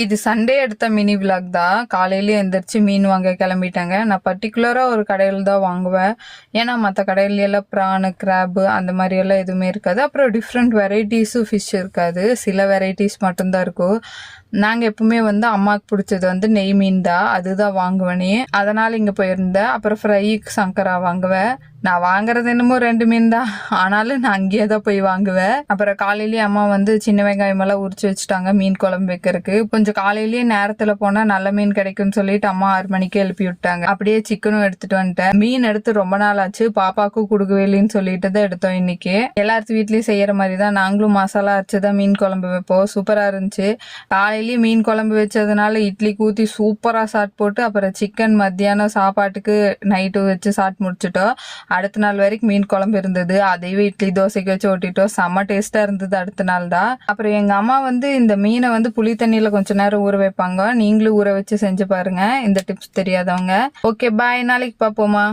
இது சண்டே எடுத்த mini vlog தான். காலையிலேயே எந்திரிச்சு மீன் வாங்க கிளம்பிட்டாங்க. நான் பர்டிகுலராக ஒரு கடையில் தான் வாங்குவேன். ஏன்னா மற்ற கடையில எல்லாம் ப்ரானு கிராப்பு அந்த மாதிரி எல்லாம் எதுவுமே இருக்காது. அப்புறம் டிஃப்ரெண்ட் வெரைட்டிஸும் ஃபிஷ் இருக்காது. சில வெரைட்டிஸ் மட்டும்தான் இருக்கும். நாங்கள் எப்பவுமே வந்து அம்மாவுக்கு பிடிச்சது வந்து நெய் மீன் தான், அதுதான் வாங்குவேனே. அதனால் இங்கே போயிருந்தேன். அப்புறம் ஃப்ரைக்கு சங்கரா வாங்குவேன். நான் வாங்குறது என்னமோ 2 மீன் தான், ஆனாலும் நான் அங்கேயே தான் போய் வாங்குவேன். அப்புறம் காலையிலேயே அம்மா வந்து சின்ன வெங்காயம் எல்லாம் உரிச்சு வச்சுட்டாங்க மீன் குழம்பு வைக்கிறதுக்கு. கொஞ்சம் காலையிலேயே நேரத்தில் போனால் நல்ல மீன் கிடைக்கும்னு சொல்லிட்டு அம்மா 6 மணிக்கே எழுப்பி விட்டாங்க. அப்படியே சிக்கனும் எடுத்துட்டு வந்துட்டேன். மீன் எடுத்து ரொம்ப நாள் ஆச்சு, பாப்பாக்கும் கொடுக்கவே இல்லைன்னு சொல்லிட்டு தான் எடுத்தோம் இன்னைக்கு. எல்லாத்து வீட்லயும் செய்யற மாதிரி தான் நாங்களும் மசாலா அரைச்சுதான் மீன் குழம்பு வைப்போம். சூப்பரா இருந்துச்சு. காலையிலேயே மீன் குழம்பு வச்சதுனால இட்லி ஊற்றி சூப்பரா சாட் போட்டு அப்புறம் சிக்கன் மத்தியானம் சாப்பாட்டுக்கு நைட்டு வச்சு சாட் முடிச்சுட்டோம். அடுத்த நாள் வரைக்கும் மீன் குழம்பு இருந்தது. அதையே இட்லி தோசைக்கு வச்சு ஓட்டிட்டோம். செம்ம டேஸ்டா இருந்தது அடுத்த நாள் தான். அப்புறம் எங்க அம்மா வந்து இந்த மீனை வந்து புளி தண்ணியில கொஞ்ச நேரம் ஊற வைப்பாங்க. நீங்களும் ஊற வச்சு செஞ்சு பாருங்க இந்த டிப்ஸ் தெரியாதவங்க. ஓகே பாய், நாளைக்கு பார்ப்போமா.